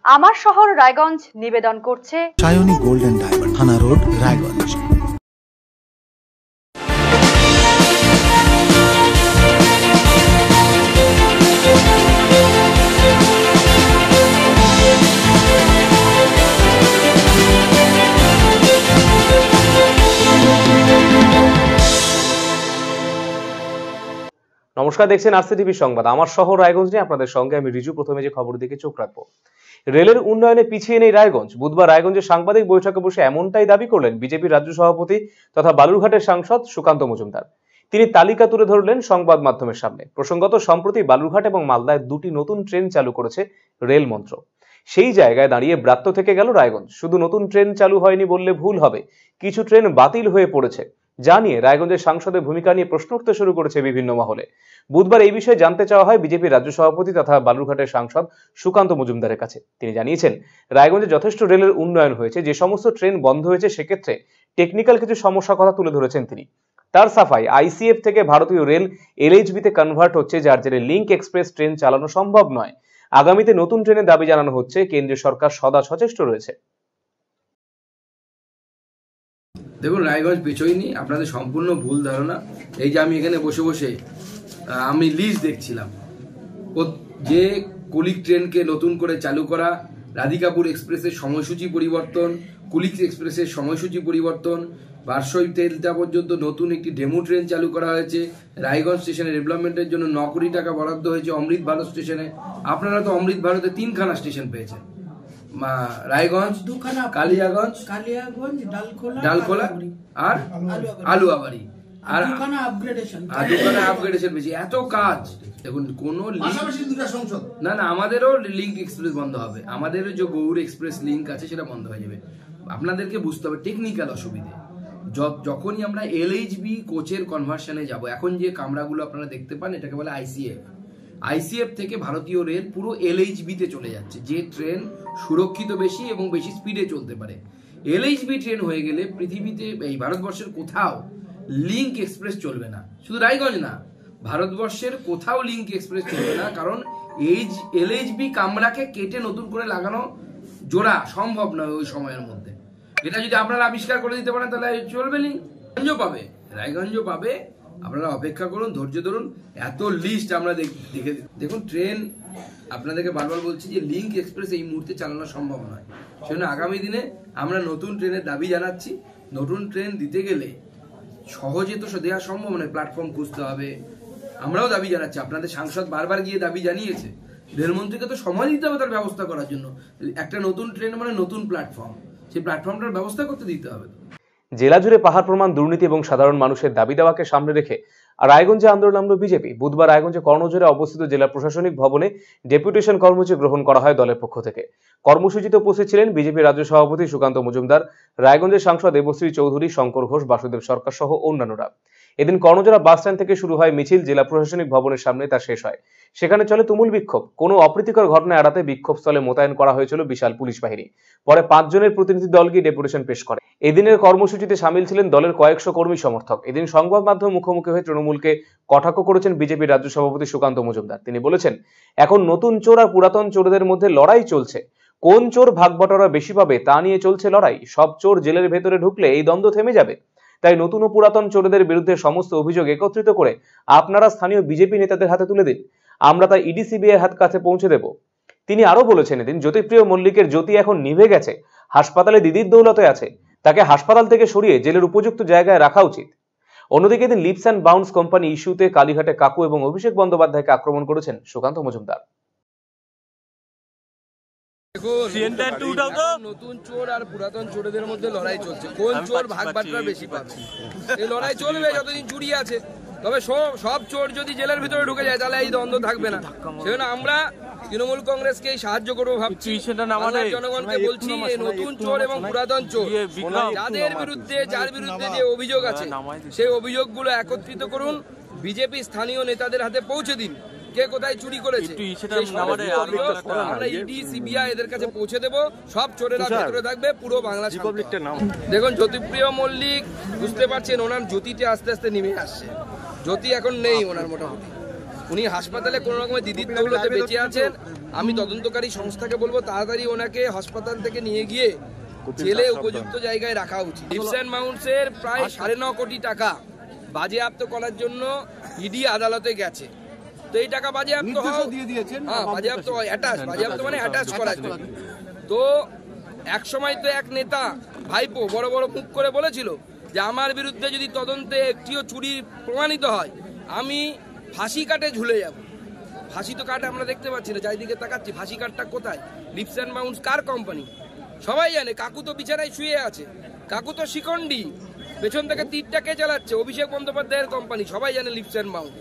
আমার শহর রায়গঞ্জ নিবেদন করছে সায়নী গোল্ড এন্ড ডায়মন্ড, থানা রোড, রায়গঞ্জ। নমস্কার, দেখছেন আরসি টিভি সংবাদ। আমার শহর রায়গঞ্জ নিয়ে আপনাদের সঙ্গে আমি রিজু। প্রথমে যে খবর দিকে চোখ রাখবো, রেলের উন্নয়নে পিছিয়ে নেই রায়গঞ্জ। বুধবার রায়গঞ্জে সাংবাদিক বৈঠকে বসে এমনটাই দাবি করলেন বিজেপির রাজ্য সভাপতি তথা বালুরঘাটের সাংসদ সুকান্ত মজুমদার। তিনি তালিকা তুলে ধরলেন সংবাদ মাধ্যমের সামনে। প্রসঙ্গত, সম্প্রতি বালুরঘাট এবং মালদায় দুটি নতুন ট্রেন চালু করেছে রেল মন্ত্র। সেই জায়গায় দাঁড়িয়ে ব্রাত্য থেকে গেল রায়গঞ্জ। শুধু নতুন ট্রেন চালু হয়নি বললে ভুল হবে, কিছু ট্রেন বাতিল হয়ে পড়েছে, যা নিয়ে রায়গঞ্জের সাংসদের ভূমিকা নিয়ে প্রশ্ন উঠতে শুরু করেছে বিভিন্ন মহলে। বুধবার এই বিষয়ে জানতে চাওয়া হয় বিজেপির রাজ্য সভাপতি তথা বালুরঘাটের সাংসদ সুকান্ত মজুমদারের কাছে। তিনি জানিয়েছেন, রায়গঞ্জে যথেষ্ট রেলের উন্নয়ন হয়েছে, যে সমস্ত ট্রেন বন্ধ হয়েছে সেক্ষেত্রে টেকনিক্যাল কিছু সমস্যার কথা তুলে ধরেছেন তিনি। তার সাফাই, আইসিএফ থেকে ভারতীয় রেল এলএইচবিতে কনভার্ট হচ্ছে, যার জেরে লিঙ্ক এক্সপ্রেস ট্রেন চালানো সম্ভব নয়। আগামীতে নতুন ট্রেনের দাবি জানানো হচ্ছে। কেন্দ্রীয় সরকার সদা সচেষ্ট রয়েছে। দেখুন, রায়গঞ্জ পেছোয়নি, আপনাদের সম্পূর্ণ ভুল ধারণা। এই যে আমি এখানে বসে বসে আমি লিস্ট দেখছিলাম, যে কুলিক ট্রেনকে নতুন করে চালু করা, রাধিকাপুর এক্সপ্রেসের সময়সূচি পরিবর্তন, কুলিক এক্সপ্রেসের সময়সূচি পরিবর্তন, বারসই তেলটা পর্যন্ত নতুন একটি ডেমো ট্রেন চালু করা হয়েছে। রায়গঞ্জ স্টেশনের ডেভেলপমেন্টের জন্য 9 কোটি টাকা বরাদ্দ হয়েছে অমৃত ভারত স্টেশনে। আপনারা তো অমৃত ভারতে 3খানা স্টেশন পেয়েছেন, রায়গঞ্জ, কালিয়াগঞ্জ, ডালখোলা আর আলুয়াবাড়ি, আর দুখানা আপগ্রেডেশন পেয়েছি। এত কাজ। দেখুন, কোন না, আমাদেরও লিঙ্ক এক্সপ্রেস বন্ধ হবে, আমাদেরও যে গৌড় এক্সপ্রেস লিঙ্ক আছে সেটা বন্ধ হয়ে যাবে। আপনাদেরকে বুঝতে হবে টেকনিক্যাল অসুবিধে। যখনই আমরা এলএইচবি কোচের কনভার্সনে যাব, এখন যে কামরাগুলো আপনারা দেখতে পান এটাকে বলে আইসিএফ থেকে ভারতীয় রেল পুরো এলএইচবিতে চলে যাচ্ছে, যে ট্রেন সুরক্ষিত বেশি এবং বেশি স্পিডে চলতে পারে। এলএইচবি ট্রেন হয়ে গেলে পৃথিবীতে, এই ভারতবর্ষের কোথাও লিঙ্ক এক্সপ্রেস চলবে না। শুধু রায়গঞ্জ না, ভারতবর্ষের কোথাও লিঙ্ক এক্সপ্রেস চলবে না, কারণ এই এলএইচবি কামরাকে কেটে নতুন করে লাগানো জোড়া সম্ভব নয় ওই সময়ের মধ্যে। এটা যদি আপনারা আবিষ্কার করে দিতে পারেন তাহলে চলবে, লিঙ্ক পাবে, রায়গঞ্জ পাবে। আপনারা অপেক্ষা করুন, ধৈর্য ধরুন। এত লিস্ট আমরা দেখে দেখুন, ট্রেন আপনাদেরকে বারবার বলছি যে লিঙ্ক এক্সপ্রেস এই মুহূর্তে চালানো সম্ভব নয়। সেজন্য আগামী দিনে আমরা নতুন ট্রেনের দাবি জানাচ্ছি। নতুন ট্রেন দিতে গেলে সহজে তো দেওয়া সম্ভব নয়, প্ল্যাটফর্ম খুঁজতে হবে। আমরাও দাবি জানাচ্ছি, আপনাদের সাংসদ বারবার গিয়ে দাবি জানিয়েছে, রেলমন্ত্রীকে তো সময় দিতে হবে তার ব্যবস্থা করার জন্য। একটা নতুন ট্রেন মানে নতুন প্ল্যাটফর্ম, সেই প্ল্যাটফর্মটার ব্যবস্থা করতে দিতে হবে। জেলা জুড়ে পাহাড় প্রমাণ, দুর্নীতি এবং সাধারণ মানুষের দাবি দেওয়াকে সামনে রেখে রায়গঞ্জে আন্দোলন নামল বিজেপি। বুধবার রায়গঞ্জে কর্ণজোরে অবস্থিত জেলা প্রশাসনিক ভবনে ডেপুটেশন কর্মসূচি গ্রহণ করা হয় দলের পক্ষ থেকে। কর্মসূচিতে উপস্থিত ছিলেন বিজেপি রাজ্য সভাপতি সুকান্ত মজুমদার, রায়গঞ্জের সাংসদ দেবশ্রী চৌধুরী, শঙ্কর ঘোষ, বাসুদেব সরকার সহ অন্যান্যরা। এদিন কর্ণজোড়া বাস স্ট্যান্ড থেকে শুরু হয় মিছিল, জেলা প্রশাসনিক ভবনের সামনে তা শেষ হয়। সেখানে চলে তুমুল বিক্ষোভ। কোনো অপ্রীতিকর ঘটনা এড়াতে বিক্ষোভ স্থলে মোতায়েন করা হয়েছিল বিশাল পুলিশ বাহিনী। পরে 5 জনের প্রতিনিধি দল গিয়ে ডেপুটেশন পেশ করে। এদিনের কর্মসূচিতে সামিল ছিলেন দলের কয়েকশো কর্মী সমর্থক। এদিন সংবাদ মাধ্যম মুখোমুখি হয়ে তৃণমূলকে কটাক্ষ করেছেন বিজেপির রাজ্য সভাপতি সুকান্ত মজুমদার। তিনি বলেছেন, এখন নতুন চোর আর পুরাতন চোরদের মধ্যে লড়াই চলছে। কোন চোর ভাগবটরা বেশি পাবে তা নিয়ে চলছে লড়াই। সব চোর জেলের ভেতরে ঢুকলে এই দ্বন্দ্ব থেমে যাবে। তাই নতুন ও পুরাতন চোরদের বিরুদ্ধে সমস্ত অভিযোগ একত্রিত করে আপনারা স্থানীয় বিজেপি নেতাদের হাতে তুলে দিন। আমরা তাই ইডি সিবিআই হাত কাছে পৌঁছে দেব। তিনি আরো বলেছেন, এদিন জ্যোতিপ্রিয় মল্লিকের জ্যোতি এখন নিভে গেছে, হাসপাতালে দিদির দৌলতে আছে, তাকে হাসপাতাল থেকে সরিয়ে জেলের উপযুক্ত জায়গায় রাখা উচিত। অন্যদিকে এদিন লিপস অ্যান্ড বাউন্স কোম্পানি ইস্যুতে কালীঘাটে কাকু এবং অভিষেক বন্দ্যোপাধ্যায়কে আক্রমণ করেছেন সুকান্ত মজুমদার। নতুন চোর আর পুরাতন চোরদের মধ্যে লড়াই চলছে, কোন চোর ভাগবাটরা বেশি পাচ্ছে। এই লড়াই চলবে যতদিন চুরি আছে। তবে সব চোর যদি জেলের ভিতরে ঢুকে যায় তাহলে এই দ্বন্দ্ব থাকবে না। সেজন্য আমরা তৃণমূল কংগ্রেসকে সাহায্য করবো ভাবছি। জনগণকে বলছি, এই নতুন চোর এবং পুরাতন চোর যার বিরুদ্ধে যে অভিযোগ আছে সেই অভিযোগগুলো একত্রিত করুন, বিজেপি স্থানীয় নেতাদের হাতে পৌঁছে দিন। কে কোথায় চুরি করেছে আমরা ইডি সিবিআই এদের কাছে পৌঁছে দেবো। সব চোরেরা ভেতরে থাকবে, পুরো বাংলা। দেখুন, জ্যোতিপ্রিয় মল্লিক, বুঝতে পারছেন ওনার জ্যোতিটা আস্তে আস্তে নেমে আসছে। জ্যোতি এখন নেই ওনার মোটামুটি। উনি হাসপাতালে কোনো রকমের দিদির দৌলতে বেঁচে আছেন। আমি তদন্তকারী সংস্থাকে বলবো তাড়াতাড়ি ওনাকে হাসপাতাল থেকে নিয়ে গিয়ে জেলে উপযুক্ত জায়গায় রাখা উচিত। লিপস অ্যান্ড মাউন্টসের প্রায় 9.5 কোটি টাকা বাজেয়াপ্ত করার জন্য ইডি আদালতে গেছে। তো এই টাকা বাজেয়াপ্ত বাজেয়াপ্ত মানে অ্যাটাচ করার জন্য। তো এক সময় তো এক নেতা ভাইপো বড় বড় মুখ করে বলেছিল যে আমার বিরুদ্ধে যদি তদন্তে একটিও চুরি প্রমাণিত হয় আমি ফাঁসি কাটে ঝুলে যাব। ফাঁসি তো কাট আমরা দেখতে পাচ্ছি না, চারিদিকে তাকাচ্ছি, ফাঁসি কাটটা কোথায়? লিপস অ্যান্ড মাউন্টস কার কোম্পানি? সবাই জানে। কাকু তো বিছানায় শুয়ে আছে, কাকু তো শিকন্ডি, পেছন থেকে তীরটা কে চালাচ্ছে? অভিষেক বন্দ্যোপাধ্যায়ের কোম্পানি, সবাই জানে লিপস অ্যান্ড মাউন্ট।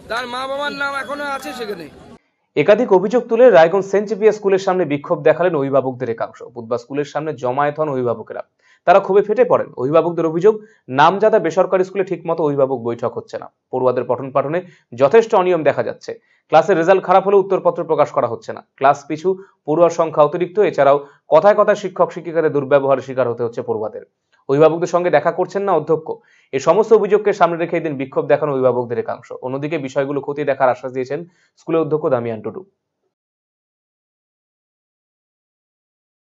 তার মা বাবার নাম এখনো আছে সেখানে। একাধিক অভিযোগ তুলে রায়গঞ্জ সেন্ট জেভিয়ার স্কুলের সামনে বিক্ষোভ দেখালেন অভিভাবকদের একাংশ। বুধবার স্কুলের সামনে জমায়েত হন অভিভাবকেরা। তারা ক্ষোভে ফেটে পড়েন। অভিভাবকদের অভিযোগ, নামজাদা বেসরকারি স্কুলে ঠিকমতো অভিভাবক বৈঠক হচ্ছে না, পড়ুয়াদের পঠন পাঠনে যথেষ্ট অনিয়ম দেখা যাচ্ছে, ক্লাসের রেজাল্ট খারাপ হলে উত্তরপত্র প্রকাশ করা হচ্ছে না, ক্লাস পিছু পড়ুয়ার সংখ্যা অতিরিক্ত, এছাড়াও কথায় কথায় শিক্ষক শিক্ষিকাদের দুর্ব্যবহারের শিকার হতে হচ্ছে পড়ুয়াদের। অভিভাবকদের সঙ্গে দেখা করছেন না অধ্যক্ষ। এই সমস্ত অভিযোগকে সামনে রেখে এদিন বিক্ষোভ দেখান অভিভাবকদের একাংশ। অন্যদিকে বিষয়গুলো খতিয়ে দেখার আশ্বাস দিয়েছেন স্কুলের অধ্যক্ষ দামিয়ান টুডু।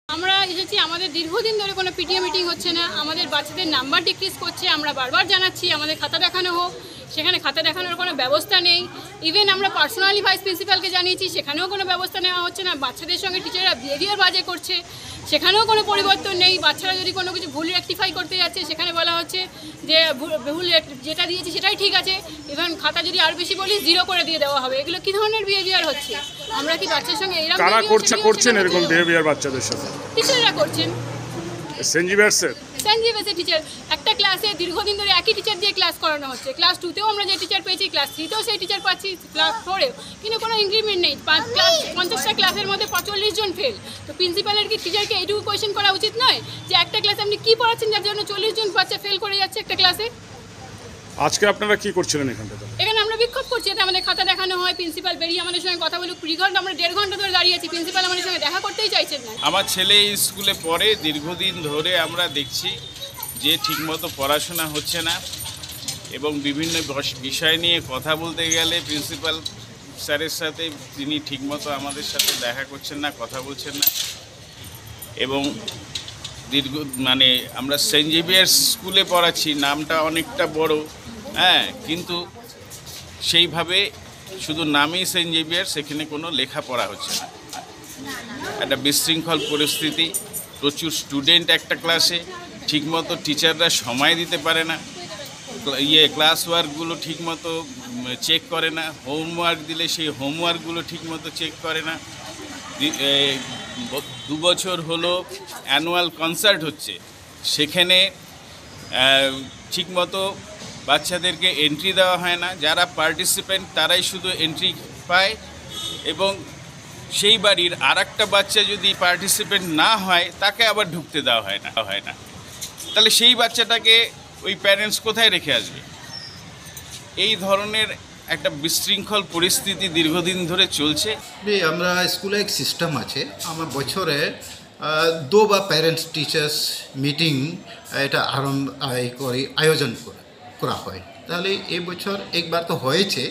আমরা এসেছি, আমাদের দীর্ঘদিন ধরে কোনো পিটিএ মিটিং হচ্ছে না, আমাদের বাচ্চাদের নাম্বার ডিক্রিজ করছে, আমরা বারবার জানাচ্ছি আমাদের খাতা দেখানো হোক, সেখানে খাতা দেখানোর কোনো ব্যবস্থা নেই। ইভেন আমরা পার্সোনালি ভাইস প্রিন্সিপালকে জানিয়েছি, সেখানেও কোনো ব্যবস্থা নেওয়া হচ্ছে না। বাচ্চাদের সঙ্গে টিচাররা বিহেভিয়ার বাজে করছে, সেখানেও কোনো পরিবর্তন নেই। বাচ্চারা যদি কোনো কিছু ভুল রেকটিফাই করতে যাচ্ছে, সেখানে বলা হচ্ছে যে ভুল যেটা দিয়েছি সেটাই ঠিক আছে, ইভেন খাতা যদি আর বেশি বলি 0 করে দিয়ে দেওয়া হবে। এগুলো কি ধরনের বিহেভিয়ার হচ্ছে? আমরা কি বাচ্চার সঙ্গে এরকম কারা করছেন এরকম বিহেভিয়ার বাচ্চাদের সাথে? টিচাররা করছেন। সেন্ট জেভিয়ার্সের টিচার একটা ক্লাসে দীর্ঘদিন ধরে একই টিচার দিয়ে ক্লাস করানো হচ্ছে। ক্লাস 2তেও আমরা যে টিচার পেয়েছি, ক্লাস 3তেও সেই টিচার পাচ্ছি, ক্লাস 4এও, কিন্তু কোনো ইনক্রিমেন্ট নেই। 50টা ক্লাসের মধ্যে 45 জন ফেল। তো প্রিন্সিপালের কি টিচারকে এইটুকু কোয়েশ্চেন করা উচিত নয় যে একটা ক্লাসে আপনি কি পড়াচ্ছেন যার জন্য 40 জন বাচ্চা ফেল করে যাচ্ছে একটা ক্লাসে? আজকে আপনারা কি করছিলেন এখানটাতে? এখানে আমরা বিক্ষোভ করছি, যাতে আমাদের খাতা দেখানো হয়, প্রিন্সিপাল বেরিয়ে আমাদের সঙ্গে কথা বলুক। আমরা 1.5 ঘন্টা ধরে দাঁড়িয়ে আছি, প্রিন্সিপাল আমাদের সঙ্গে দেখা করতেই চাইছেন না। আমার ছেলে এই স্কুলে পড়ে, দীর্ঘদিন ধরে আমরা দেখছি যে ঠিকমতো পড়াশোনা হচ্ছে না এবং বিভিন্ন বিষয় নিয়ে কথা বলতে গেলে প্রিন্সিপাল স্যারের সাথে তিনি ঠিকমতো আমাদের সাথে দেখা করছেন না, কথা বলছেন না। এবং আমরা সেন্ট জেভিয়ার্স স্কুলে পড়াচ্ছি, নামটা অনেকটা বড়, হ্যাঁ, কিন্তু সেইভাবে শুধু নামেই সেন্ট জেভিয়ার্স, সেখানে কোনো লেখাপড়া হচ্ছে না। একটা বিশৃঙ্খল পরিস্থিতি, প্রচুর স্টুডেন্ট একটা ক্লাসে, ঠিকমতো টিচাররা সময় দিতে পারে না, ক্লাস ওয়ার্কগুলো ঠিকমতো চেক করে না, হোমওয়ার্ক দিলে সেই হোমওয়ার্কগুলো ঠিকমতো চেক করে না। 2 বছর হলো অ্যানুয়াল কনসার্ট হচ্ছে, সেখানে ঠিকমতো বাচ্চাদেরকে এন্ট্রি দেওয়া হয় না। যারা পার্টিসিপেন্ট তারাই শুধু এন্ট্রি পায়, এবং সেই বাড়ির আরেকটা বাচ্চা যদি পার্টিসিপেন্ট না হয় তাকে আবার ঢুকতে দেওয়া হয় না। তাহলে সেই বাচ্চাটাকে ওই প্যারেন্টস কোথায় রেখে আসবে? এই ধরনের একটা বিশৃঙ্খল পরিস্থিতি দীর্ঘদিন ধরে চলছে। আমরা স্কুলে এক সিস্টেম আছে, আমার বছরে 2 বার প্যারেন্টস টিচার্স মিটিং এটা আয়োজন করা হয়। তাহলে এই বছর একবার তো হয়েছে,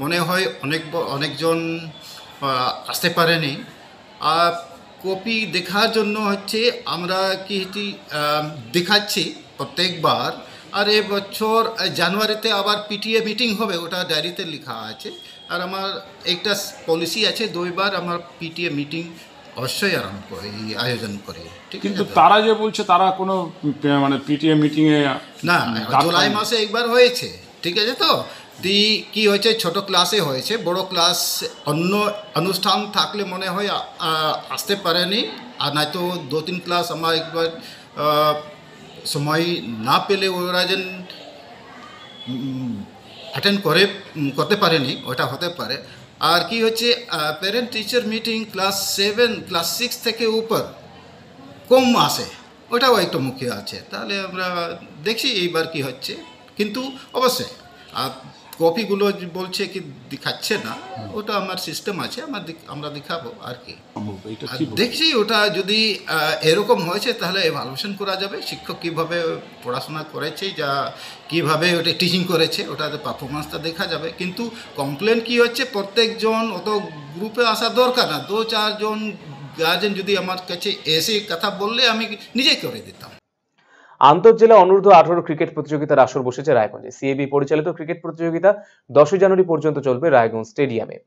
মনে হয় অনেকজন আসতে পারেনি। আর কপি দেখার জন্য হচ্ছে আমরা কি দেখাচ্ছি প্রত্যেকবার। আর এবছর জানুয়ারিতে আবার পিটিএ মিটিং হবে, ওটা ডায়েরিতে লেখা আছে। আর আমার একটা পলিসি আছে, 2 বার আমার পিটিএ মিটিং অবশ্যই আয়োজন করে। ঠিক, কিন্তু তারা যে বলছে তারা কোনো পিটিএ মিটিংয়ে না, জুলাই মাসে একবার হয়েছে, ঠিক আছে। তো কি হয়েছে, ছোট ক্লাসে হয়েছে, বড় ক্লাস অন্য অনুষ্ঠান থাকলে মনে হয় আসতে পারেনি। আর নয়তো 2-3 ক্লাস আমার একবার সময় না পেলে ওরা যেন অ্যাটেন্ড করতে পারেনি, ওটা হতে পারে। আর কি হচ্ছে, parent teacher meeting class 7 class 6 থেকে উপর কম আসে, ওটাও একটু মুখ্য আছে। তাহলে আমরা দেখছি এইবার কি হচ্ছে। কিন্তু অবশ্যই কপিগুলো বলছে কি দেখাচ্ছে না, ওটা আমার সিস্টেম আছে, আমরা দেখাবো আর কি। এটা আর কি দেখছি ওটা যদি এরকম হয়েছে তাহলে এভালুয়েশন করা যাবে, শিক্ষক কীভাবে পড়াশোনা করেছে, যা কীভাবে ওটা টিচিং করেছে, ওটাতে পারফরমেন্সটা দেখা যাবে। কিন্তু কমপ্লেন কি হচ্ছে, প্রত্যেকজন অত গ্রুপে আসা দরকার না, 2-4 জন গার্জেন যদি আমার কাছে এসে কথা বললে আমি নিজেই করে দিতাম। আন্তঃজেলা অনূর্ধ্ব 18 ক্রিকেট প্রতিযোগিতার আসর বসেছে রায়গঞ্জে। সিএবি পরিচালিত ক্রিকেট প্রতিযোগিতা 10 জানুয়ারি পর্যন্ত চলবে রায়গঞ্জ স্টেডিয়ামে।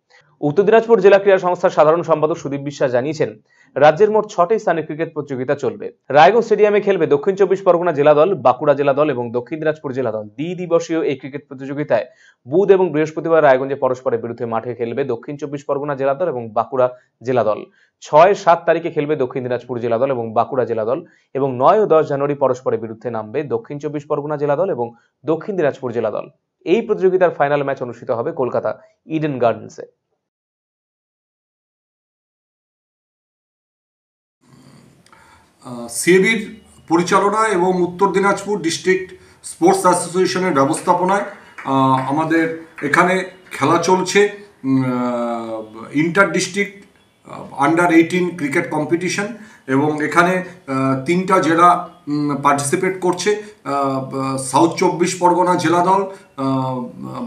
উত্তর দিনাজপুর জেলা ক্রীড়া সংস্থার সাধারণ সম্পাদক সুদীপ বিশ্বাস জানিয়েছেন, রাজ্যের মোট 6টি স্থানে ক্রিকেট প্রতিযোগিতা চলবে। রায়গঞ্জ স্টেডিয়ামে খেলবে দক্ষিণ 24 পরগনা জেলা দল, বাঁকুড়া জেলা দল এবং দক্ষিণ দিনাজপুর জেলা দল। দ্বিদিবসীয় এই ক্রিকেট প্রতিযোগিতায় বুধ এবং বৃহস্পতিবার রায়গঞ্জে পরস্পরের বিরুদ্ধে মাঠে খেলবে দক্ষিণ 24 পরগনা জেলা দল এবং বাঁকুড়া জেলা দল। 6-7 তারিখে খেলবে দক্ষিণ দিনাজপুর জেলা দল এবং বাঁকুড়া জেলা দল এবং 9 ও 10 জানুয়ারি পরস্পরের বিরুদ্ধে নামবে দক্ষিণ 24 পরগনা জেলা দল এবং দক্ষিণ দিনাজপুর জেলা দল। এই প্রতিযোগিতার ফাইনাল ম্যাচ অনুষ্ঠিত হবে কলকাতা ইডেন গার্ডেন্সে। সিএবির পরিচালনা এবং উত্তর দিনাজপুর ডিস্ট্রিক্ট স্পোর্টস অ্যাসোসিয়েশনের ব্যবস্থাপনায় আমাদের এখানে খেলা চলছে inter district under 18 cricket competition, এবং এখানে 3টা জেলা পার্টিসিপেট করছে, সাউথ 24 পরগনা জেলা দল,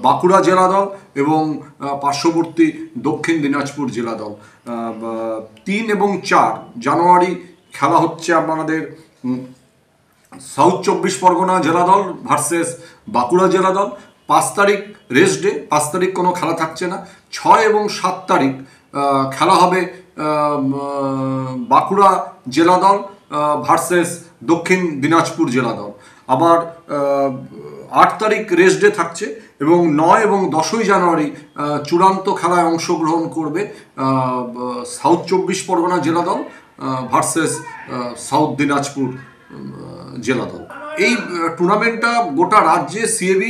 বাঁকুড়া জেলা দল এবং পার্শ্ববর্তী দক্ষিণ দিনাজপুর জেলা দল। 3 এবং 4 জানুয়ারি খেলা হচ্ছে আমাদের সাউথ 24 পরগনা জেলা দল ভার্সেস বাঁকুড়া জেলা দল। 5 তারিখ রেস্ট ডে, 5 তারিখ কোনো খেলা থাকছে না। 6 এবং 7 তারিখ খেলা হবে বাঁকুড়া জেলা দল ভার্সেস দক্ষিণ দিনাজপুর জেলা দল। আবার 8 তারিখ রেস্ট ডে থাকছে এবং 9 এবং 10ই জানুয়ারি চূড়ান্ত খেলায় অংশগ্রহণ করবে সাউথ 24 পরগনা জেলা দল ভার্সেস সাউথ দিনাজপুর জেলা দল। এই টুর্নামেন্টটা গোটা রাজ্যে সিএবি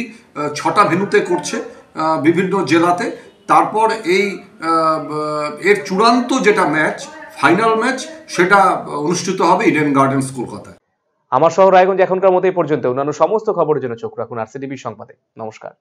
6টা ভেন্যুতে করছে বিভিন্ন জেলাতে। তারপর এর চূড়ান্ত যেটা ম্যাচ, ফাইনাল ম্যাচ, সেটা অনুষ্ঠিত হবে ইডেন গার্ডেন্স কলকাতায়। আমার শহর রায়গঞ্জ এখনকার মতো এই পর্যন্ত। অন্যান্য সমস্ত খবরের জন্য চোখ রাখুন আরসিটিভি সংবাদে। নমস্কার।